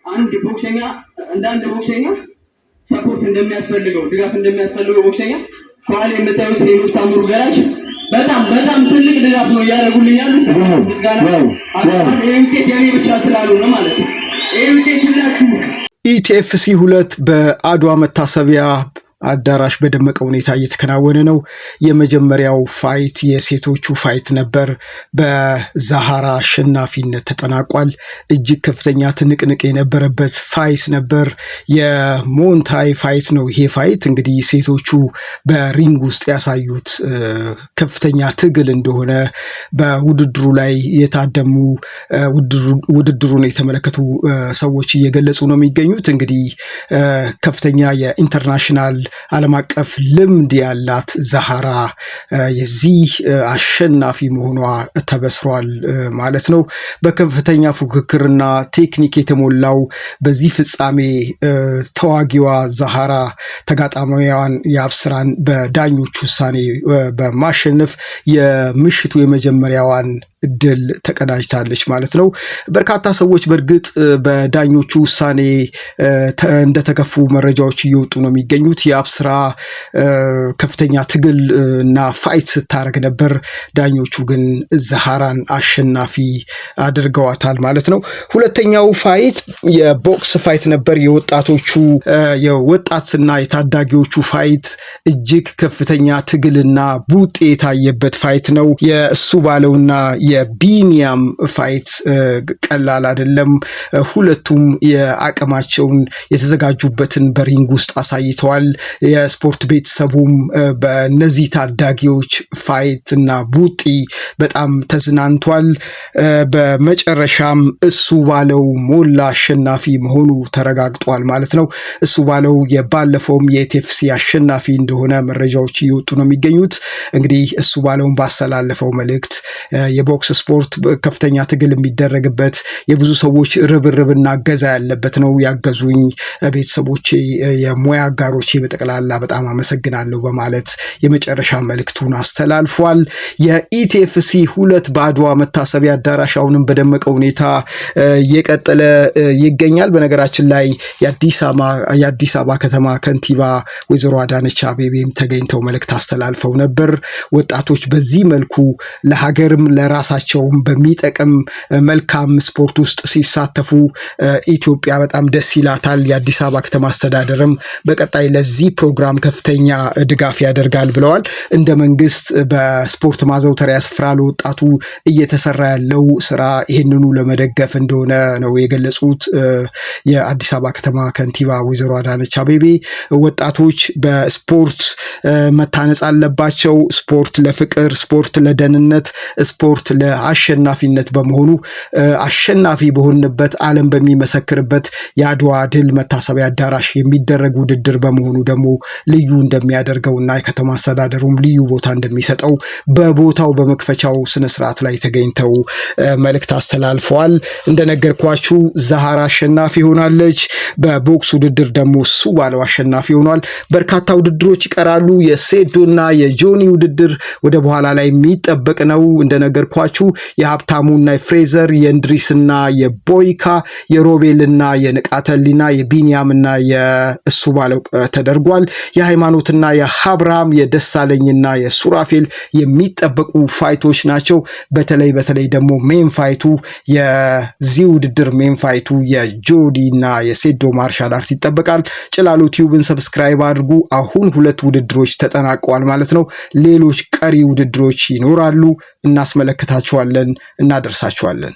አንድ ቦክሰኛ እንደ አንድ ቦክሰኛ ሰፖርት እንደሚያስፈልገው ድጋፍ እንደሚያስፈልገው ቦክሰኛ ኳል የምታዩት ሄኖክ ታምሩ ገራሽ በጣም ትልቅ ድጋፍ ነው ያደርጉልኛል። ምስጋና ይሄ ውጤት የኔ ብቻ ስላልሆነ ማለት ነው። ይሄ ውጤት ሁላችሁ ኢቲኤፍሲ 2 በአድዋ መታሰቢያ አዳራሽ በደመቀ ሁኔታ እየተከናወነ ነው። የመጀመሪያው ፋይት የሴቶቹ ፋይት ነበር። በዛሃራ አሸናፊነት ተጠናቋል። እጅግ ከፍተኛ ትንቅንቅ የነበረበት ፋይት ነበር። የሞንታይ ፋይት ነው ይሄ ፋይት። እንግዲህ ሴቶቹ በሪንግ ውስጥ ያሳዩት ከፍተኛ ትግል እንደሆነ በውድድሩ ላይ የታደሙ ውድድሩን የተመለከቱ ሰዎች እየገለጹ ነው የሚገኙት። እንግዲህ ከፍተኛ የኢንተርናሽናል ዓለም አቀፍ ልምድ ያላት ዛሃራ የዚህ አሸናፊ መሆኗ ተበስሯል ማለት ነው። በከፍተኛ ፉክክርና ቴክኒክ የተሞላው በዚህ ፍጻሜ ተዋጊዋ ዛሃራ ተጋጣሚዋን የአብስራን በዳኞች ውሳኔ በማሸነፍ የምሽቱ የመጀመሪያዋን ድል ተቀዳጅታለች ማለት ነው። በርካታ ሰዎች በእርግጥ በዳኞቹ ውሳኔ እንደተከፉ መረጃዎች እየወጡ ነው የሚገኙት። የአብስራ ከፍተኛ ትግል እና ፋይት ስታረግ ነበር። ዳኞቹ ግን ዛሃራን አሸናፊ አድርገዋታል ማለት ነው። ሁለተኛው ፋይት የቦክስ ፋይት ነበር። የወጣትና የታዳጊዎቹ ፋይት እጅግ ከፍተኛ ትግልና ቡጤ የታየበት ፋይት ነው። የእሱ ባለውና የቢኒያም ፋይት ቀላል አይደለም። ሁለቱም የአቅማቸውን የተዘጋጁበትን በሪንግ ውስጥ አሳይተዋል። የስፖርት ቤተሰቡም በእነዚህ ታዳጊዎች ፋይት እና ቡጢ በጣም ተዝናንቷል። በመጨረሻም እሱ ባለው ሞላ አሸናፊ መሆኑ ተረጋግጧል ማለት ነው። እሱ ባለው የባለፈውም የኢቲኤፍሲ አሸናፊ እንደሆነ መረጃዎች እየወጡ ነው የሚገኙት። እንግዲህ እሱ ባለውን ባስተላለፈው መልእክት የቦክስ ስፖርት ከፍተኛ ትግል የሚደረግበት የብዙ ሰዎች ርብርብና እገዛ ያለበት ነው። ያገዙኝ ቤተሰቦቼ፣ የሙያ አጋሮቼ በጠቅላላ በጣም አመሰግናለሁ በማለት የመጨረሻ መልእክቱን አስተላልፏል። የኢቲኤፍሲ 2 በአድዋ መታሰቢያ አዳራሽ አሁንም በደመቀ ሁኔታ እየቀጠለ ይገኛል። በነገራችን ላይ የአዲስ አበባ ከተማ ከንቲባ ወይዘሮ አዳነች አቤቤም ተገኝተው መልእክት አስተላልፈው ነበር። ወጣቶች በዚህ መልኩ ለሀገርም ለራሳቸውም በሚጠቅም መልካም ስፖርት ውስጥ ሲሳተፉ ኢትዮጵያ በጣም ደስ ይላታል። የአዲስ አበባ ከተማ አስተዳደርም በቀጣይ ለዚህ ፕሮግራም ከፍተኛ ድጋፍ ያደርጋል ብለዋል። እንደ መንግስት በስፖርት ማዘውተሪያ ስፍራ ለወጣቱ እየተሰራ ያለው ስራ ይህንኑ ለመደገፍ እንደሆነ ነው የገለጹት። የአዲስ አበባ ከተማ ከንቲባ ወይዘሮ አዳነች አቤቤ ወጣቶች በስፖርት መታነጽ አለባቸው። ስፖርት ለፍቅር፣ ስፖርት ለደህንነት፣ ስፖርት ለአሸናፊነት በመሆኑ አሸናፊ በሆንበት ዓለም በሚመሰክርበት የአድዋ ድል መታሰቢያ አዳራሽ የሚደረግ ውድድር በመሆኑ ደግሞ ልዩ እንደሚያደርገውና የከተማ አስተዳደሩም ልዩ ቦታ እንደሚሰጠው በቦታው በመክፈቻው ስነስርዓት ላይ ተገኝተው መልእክት አስተላልፈዋል። እንደነገርኳችሁ ዛሃራ አሸናፊ ሆናለች። በቦክስ ውድድር ደግሞ እሱ ባለው አሸናፊ ሆኗል። በርካታ ውድድሮች ይቀራሉ። የሴዶና የጆኒ ውድድር ወደ በኋላ ላይ የሚጠበቅ ነው። እንደነገርኳችሁ የሀብታሙና የፍሬዘር፣ የእንድሪስና የቦይካ፣ የሮቤልና የንቃተሊና፣ የቢኒያምና የእሱ ባለው ተደርጓል። የሃይማኖትና የሀብራም፣ የደሳለኝና የሱራፌል የሚጠበቁ ፋይቶች ናቸው። በተለይ ደግሞ ሜን ፋይቱ የዚህ ውድድር ሜን ፋይቱ የጆዲና የሴዶ ማርሻል አርት ይጠበቃል። ጭላሎ ቲዩብን ሰብስክራይብ አድርጉ። አሁን 2 ውድድሮች ተጠናቀዋል ማለት ነው። ሌሎች ቀሪ ውድድሮች ይኖራሉ። እናስመለክታችኋለን፣ እናደርሳችኋለን።